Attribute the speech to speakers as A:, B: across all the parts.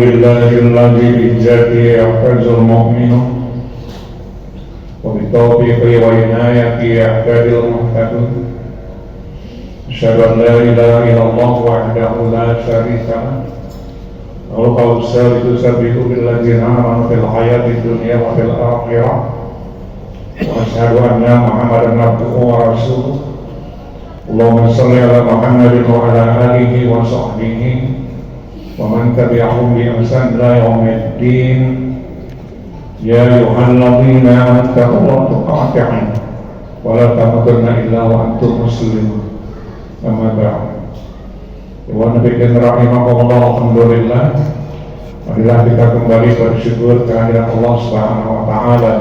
A: لله الذي بذاته يحتج المؤمن وبتوفيقه وعنايته يهتدي المهتدون. أشهد أن لا إله إلا الله وحده لا شريك له القول الثابت يثبت بالذين آمنوا في الحياة الدنيا وفي الآخرة. وأشهد أن محمدا عبده ورسوله. اللهم صل على محمد وعلى آله وصحبه ومن تبعهم بإحسان إلى يوم الدين. يا أيها الذين آمنوا اتقوا الله حق تقاته ولا تموتن إلا وأنتم مسلمون. أما بعد. Iwan Nabi rahimahullah, alhamdulillah. Marilah kita kembali bersyukur kehadiran Allah Subhanahu wa taala.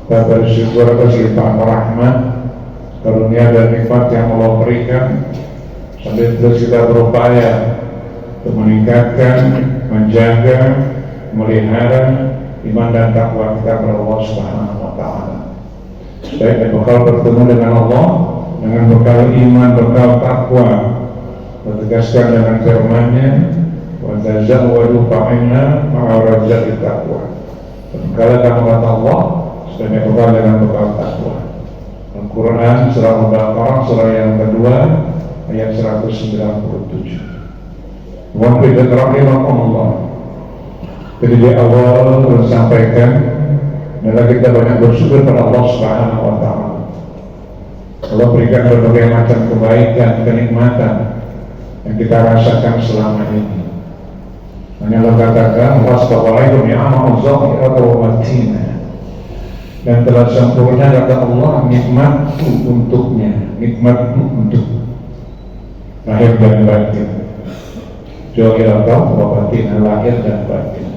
A: Kita bersyukur atas limpahan rahmat, karunia dan nikmat yang Allah berikan. Sambil terus kita berupaya untuk meningkatkan, menjaga, melihara iman dan takwa kita kepada Allah Subhanahu wa taala. Supaya bekal bertemu dengan Allah dengan bekal iman, bekal takwa, bertegaskan dengan firman-Nya, wa tazawwadu fa inna ma'arajat taqwa. Berkala kamu kata Allah, supaya bekal dengan bekal takwa. Al-Quran surah Al-Baqarah surah yang kedua ayat 197. Wa fi rahimahullah. Jadi di awal terus sampaikan, adalah kita banyak bersyukur pada Allah Subhanahu wa taala. Allah berikan berbagai macam kebaikan, kenikmatan yang kita rasakan selama ini. Hanya Allah katakan, "Wassalaikum ni'amahu zahiratan wa batinah." Dan telah sempurna kata Allah nikmatku untuknya, nikmatku untuk lahir dan batin. Zahiratan wa batinah, lahir dan batin.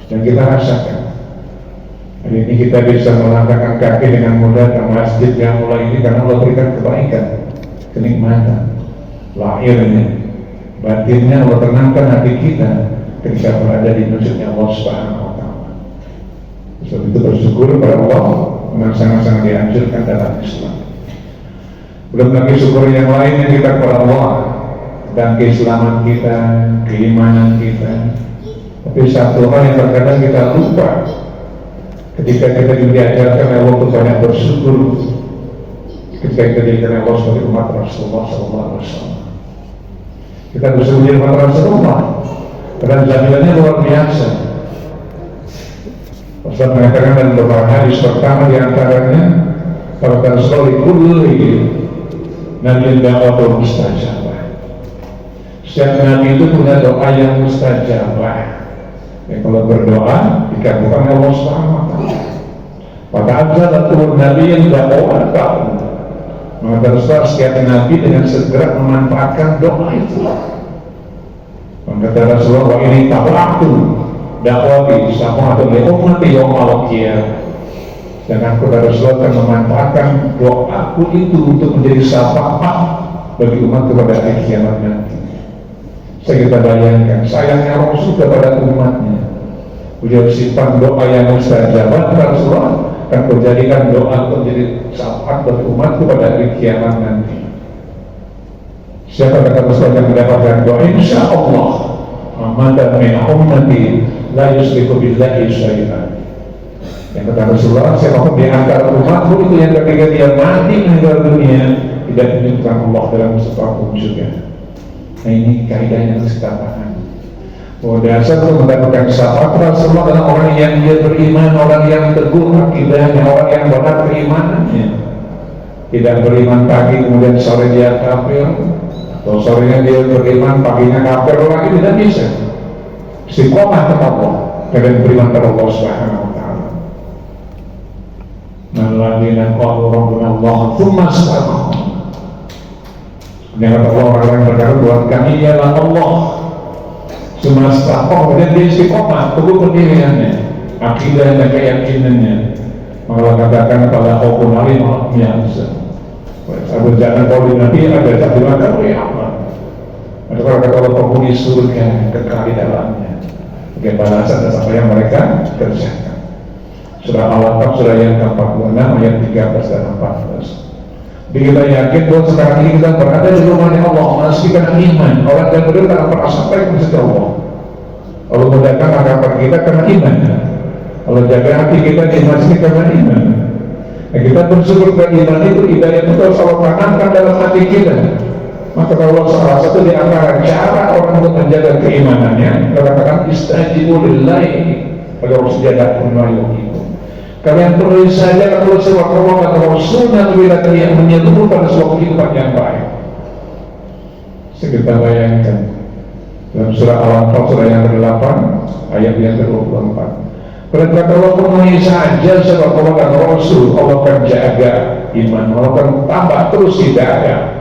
A: Dan kita rasakan. Hari ini kita bisa melangkahkan kaki dengan mudah ke masjid yang mulai ini karena Allah berikan kebaikan, kenikmatan, lahirnya, batinnya Allah tenangkan hati kita ketika berada di masjidnya Allah Subhanahu wa taala. Sebab itu bersyukur kepada Allah memang sangat-sangat dianjurkan dalam Islam. Belum lagi syukur yang lain yang kita kepada Allah dan keislaman kita, keimanan kita. Tapi satu hal yang terkadang kita lupa ketika kita diajarkan oleh Allah untuk banyak bersyukur ketika kita diajarkan Allah sebagai umat Rasulullah SAW. Kita bersyukur umat Rasulullah karena jamilannya luar biasa. Rasul mengatakan dalam beberapa hadis, pertama diantaranya kalau Rasul kulli nabi da'watul mustajabah. Setiap nabi itu punya doa yang mustajabah. Ya, kalau berdoa dikabulkan Allah Subhanahu wa taala. Pada ajaran Nabi yang dakwah tahu. Maka terus setiap nabi dengan segera memanfaatkan doa itu. Maka Rasulullah ini tahu dakwati sama atau umat yang Allah kia. Dan aku Rasulullah akan memanfaatkan doaku itu untuk menjadi syafaat bagi umat kepada hari kiamat nanti. Saya kita bayangkan sayangnya Rasul kepada umatnya. Beliau simpan doa yang mustajabah, Rasulullah akan menjadikan doa menjadi syafaat bagi umat kepada hari kiamat nanti. Siapa kata Rasul yang mendapatkan doa? Insya Allah Muhammad min ummati la yusyriku billahi syai'an. Yang kata Rasulullah, siapapun di antara umatku itu yang ketika dia mati meninggal dunia tidak menyebutkan Allah dalam sesuatu juga. Nah ini kaidah yang harus kita pahami. Bahwa dasar untuk mendapatkan syafaat Rasulullah adalah orang yang dia beriman, orang yang teguh akidahnya, orang yang benar keimanannya. Tidak beriman pagi kemudian sore dia kafir, atau sorenya dia beriman paginya kafir lagi, tidak bisa. Istiqomah kepada Allah dan beriman kepada Allah Subhanahu wa taala. Alladzina qalu rabbuna Allah tsumma istaqamu. Dengan Allah yang berkata buat kami ialah Allah semesta. Kemudian dia istiqomah, teguh pendiriannya, akidah dan keyakinannya. Maka katakan pada hukum alim biasa. Sahabat jangan kau di Nabi ada satu mata apa? Ada kata Allah penghuni surga kekal di dalamnya. Bagaimana balasan dan apa yang mereka kerjakan. Surah Al-Aqaf surah yang ke-46 ayat 13 dan 14. Jadi kita yakin bahwa sekarang ini kita berada di rumahnya Allah, memastikan iman. Orang yang beriman akan pernah sampai ke masjid Allah. Kalau mendatang harapan kita karena iman. Kalau jaga hati kita di masjid karena iman. Nah, kita bersyukur karena iman itu hidayah itu harus Allah tanamkan dalam hati kita. Maka kalau salah satu di antara cara orang untuk menjaga keimanannya, katakan istajibu lillahi pada sejadah itu. Kalian tulis saja kalau sebuah Allah atau Rasulnya bila yang menyeluruh pada sebuah kehidupan yang baik. Kita bayangkan dalam surah Al-Anfal surah yang ke-8 ayat yang ke-24. Berkata Allah penuhi saja sebab Allah dan Rasul, Allah akan jaga iman, Allah akan tambah terus hidayah.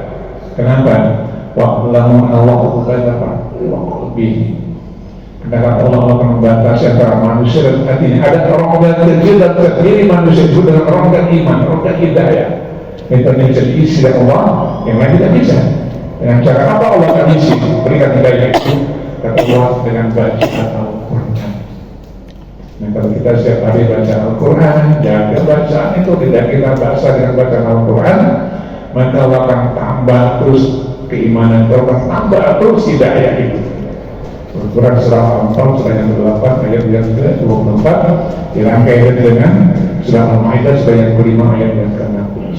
A: Kenapa? Wa'lamu Allah bukan apa? Lebih. Kenapa Allah akan membatasi antara manusia dan hatinya? Ada orang yang kecil dan terdiri manusia itu dengan orang dan iman, orang dan hidayah. Itu bisa diisi oleh Allah, yang lain tidak bisa. Dengan cara apa Allah akan isi? Berikan hidayah itu kata Allah dengan bacaan Al-Quran. Dan kalau kita setiap hari baca Al-Quran, jaga bacaan itu, tidak kita baca dengan bacaan Al-Quran, maka Allah akan tambah terus keimanan, Allah akan tambah terus hidayah itu. Al-Quran surah Al-Anfal surah yang ke-8 ayat yang ke-24 dirangkai dengan surah Al-Maidah surah yang ke-5 ayat yang ke-16.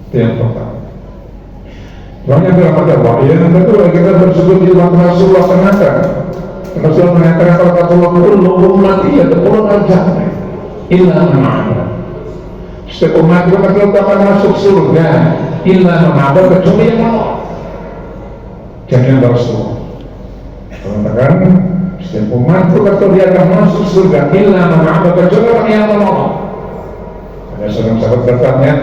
A: Itu yang pertama. Banyak dalam agama. Yang kedua kita bersyukur di waktu Rasulullah mengatakan, Rasulullah mengatakan kalau Rasulullah kullu ummati yadkhuluna jannah illa man amana. Setiap umat itu akan masuk surga illa man amana kecuali yang mau. Jangan Rasulullah mengatakan setiap umat itu dia akan masuk surga illa man amana kecuali orang yang mau. Ada seorang sahabat bertanya,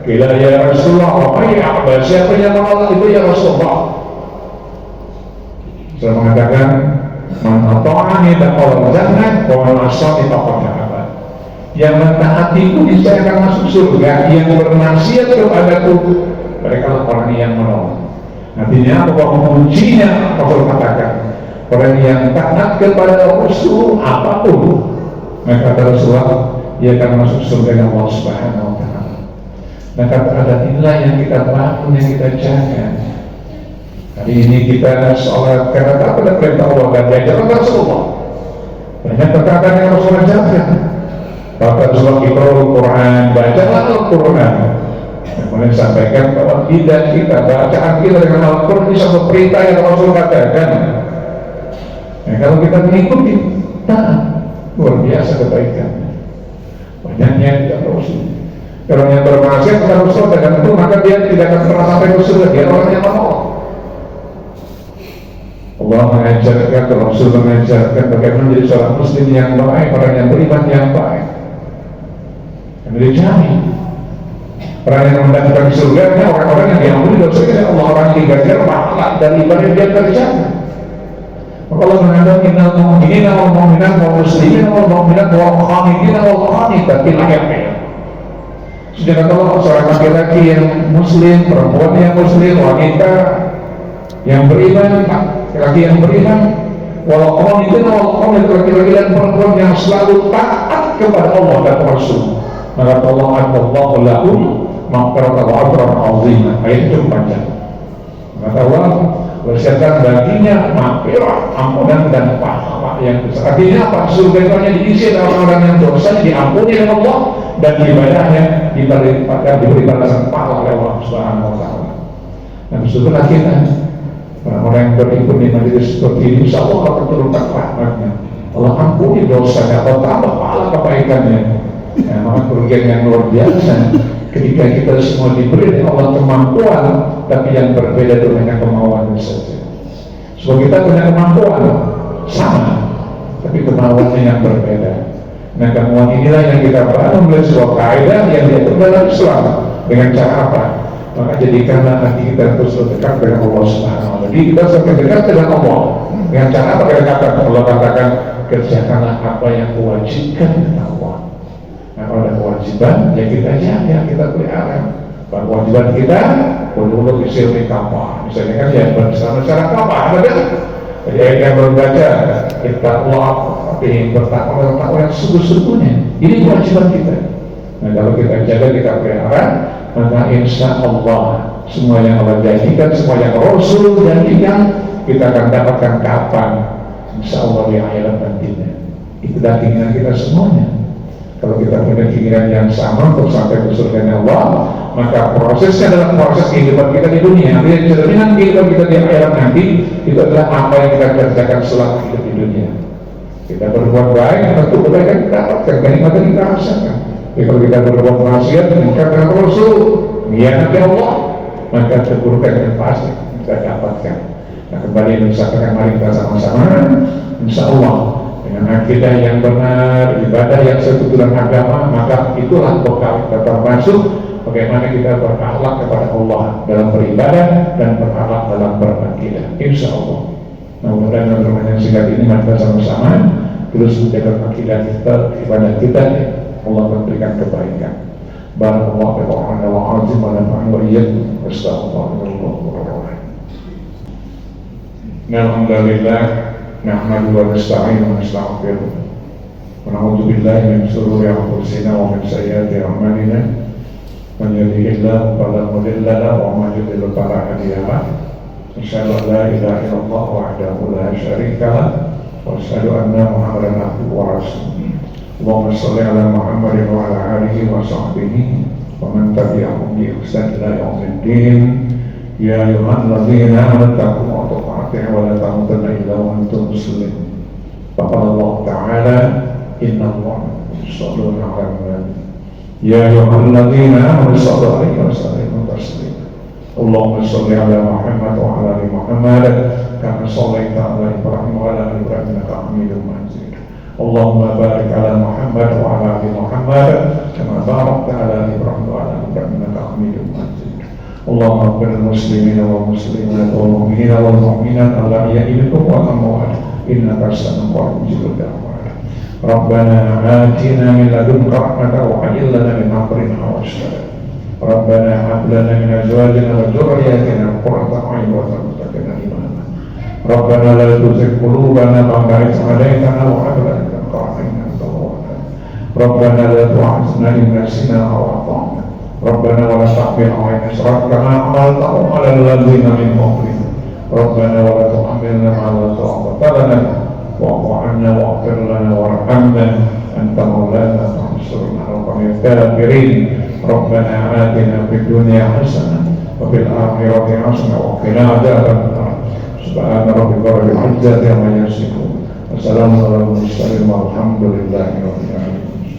A: bila ya Rasulullah, apa ya Abah? Siapa yang menolak itu ya Rasulullah? Saya mengatakan, man ata'ani dakhala jannah wa man asani faqad aba. Yang mentaatiku niscaya akan masuk surga, yang bermaksiat kepadaku mereka lah orang yang menolak. Artinya bahwa kuncinya Rasul katakan, orang yang taat kepada Rasul apapun, maka kata Rasulullah dia akan masuk surga Allah Subhanahu wa ta'ala. Maka ada nilai yang kita bangun, yang kita jaga. Hari ini kita sholat karena tak ada perintah Allah dan diajarkan Rasulullah. Banyak perkataan yang Rasulullah jaga. Bapak surah kita Al-Quran, bacalah Al-Quran. Kemudian sampaikan bahwa tidak kita bacaan kita dengan Al-Quran ini satu perintah yang Rasul katakan. Nah, kalau kita mengikuti, luar biasa kebaikannya. Banyaknya tidak Rasul. Kalau yang bermaksiat kepada Rasul dengan itu, maka dia tidak akan pernah sampai ke surga. Dia orang yang menolak. Allah mengajarkan, Rasul mengajarkan bagaimana menjadi seorang Muslim yang baik, orang yang beriman yang baik. Yang dijamin. Orang yang mendapatkan surga, orang-orang yang diampuni dosanya Allah, orang yang digajar pahala dari ibadah dia kerjakan. Maka Allah mengatakan innal mu'minina wal mu'minat wal muslimina wal mu'minat wal qanitina wal qanitat fil ayat. Sudah kata Allah, seorang laki-laki yang muslim, perempuan yang muslim, wanita yang beriman, laki-laki yang beriman, walaupun itu laki-laki dan perempuan yang selalu taat kepada Allah dan Rasul. Maka Allah Allahu lahum maghfiratan wa ajran 'azima. Ayat itu panjang. Maka Allah bersiapkan baginya maghfirah, ampunan dan pahala yang besar. Artinya apa? Surga itu hanya diisi oleh orang yang dosa diampuni oleh Allah dan ibadahnya diberi balasan pahala oleh Allah Subhanahu wa ta'ala. Dan syukurlah kita orang-orang yang berikut di majelis seperti ini, insya Allah akan turunkan rahmatnya. Allah ampuni dosanya, Allah tambah pahala kebaikannya. Maka kerugian yang luar biasa ketika kita semua diberi Allah kemampuan, tapi yang berbeda itu hanya kemauan saja. Sebab kita punya kemampuan sama, tapi kemauannya yang berbeda. Nah, kemauan inilah yang kita bangun oleh sebuah kaidah yang diatur dalam Islam. Dengan cara apa? Maka jadikanlah hati kita terus dekat dengan Allah Subhanahu wa ta'ala. Jadi kita semakin dekat dengan Allah. Dengan cara apa? Kata Allah katakan, kerjakanlah apa yang diwajibkan dengan Allah. Nah, kalau ada kewajiban, ya kita jaga, kita pelihara. Kewajiban kita untuk isi kapal. Misalnya kan ya bersama cara kapal, ada kan? Jadi ayat yang baru baca, kita Allah tapi bertakwa yang sungguh-sungguhnya. Ini kewajiban kita. Nah, kalau kita jaga, kita pelihara, maka insya Allah semua yang Allah janjikan, semua yang Rasul janjikan, kita akan dapatkan kapan? insya Allah di akhirat nantinya. Itulah keinginan kita semuanya. Kalau kita punya keinginan yang sama untuk sampai ke surga Allah, maka prosesnya adalah proses kehidupan kita di dunia. Yang cerminan kehidupan kita di akhirat nanti itu adalah apa yang kita kerjakan selama hidup di dunia. Kita berbuat baik, tentu kebaikan kita dapatkan, kenikmatan kita rasakan. Tapi kalau kita berbuat maksiat, mengingkarkan Rasul, mengkhianati Allah, maka keburukan yang pasti kita dapatkan. Nah, kembali misalkan mari kita sama-sama, insya Allah dengan akidah yang benar, ibadah yang sesuai dengan agama, maka itulah bekal kita termasuk bagaimana kita berakhlak kepada Allah dalam beribadah dan berakhlak dalam berakidah. Insya Allah. Nah, mudah-mudahan dengan yang singkat ini mari kita sama-sama terus menjaga akidah kita, ibadah kita. Allah memberikan kebaikan. Barakallahu fiikum wa azim wa nafa'an wa iyyakum. Astagfirullah. Alhamdulillah, nahmaduhu wa nasta'inuhu wa nastaghfiruh. Wa na'udzu billahi min shururi anfusina wa min sayyiati a'malina. Man yahdihillahu fala mudilla lahu wa man yudlil fala hadiya lahu. Asyhadu an la ilaha illallah wahdahu la syarika lahu wa asyhadu anna Muhammadan abduhu wa rasuluh. Allahumma shalli ala Muhammadin wa ala alihi wa sahbihi wa man tabi'ahum bi ihsan ila yaumiddin. Ya ayyuhalladzina amanu taqullaha haqqa wa la tamutunna illa wa antum muslimun. Faqala Allah ta'ala innallaha yusalluna 'alan nabi. Ya ayyuhalladzina amanu sallu 'alaihi wa sallimu taslima. Allahumma shalli ala Muhammad wa ala ali Muhammad kama shallaita ala Ibrahim wa ala ali Ibrahim innaka Hamidum Majid. Allahumma barik ala Muhammad wa ala ali Muhammad kama barakta ala Ibrahim wa ala ali Ibrahim innaka Hamidum Majid. Allahumma ighfir lil muslimina wal muslimat wal mu'minina wal mu'minat al-ahya'i minhum wal amwat innaka as-sami'ul qaribul da'wat. Rabbana atina min ladunka rahmatan wa hayyi lana min amrina rashada. Rabbana hab lana min azwajina wa dhurriyyatina qurrata a'yun warzuqna imana. Rabbana la tuzigh qulubana ba'da idh hadaytana wa hab lana min ladunka rahmatan. Rabbana la tu'akhidhna in nasina aw akhta'na. Rabbana wa la tahmil 'alaina isran kama hamaltahu 'alal ladzina min qablina. Rabbana wa la tuhammilna ma la taqata lana wa'fu 'anna waghfir lana warhamna anta maulana fansurna 'alal qawmil kafirin. Rabbana atina fid dunya hasanah wa fil akhirati hasanah wa qina adzabannar. Subhana rabbika rabbil 'izzati 'amma yasifun. Wassalamu ala al-mursalin walhamdulillahi rabbil alamin.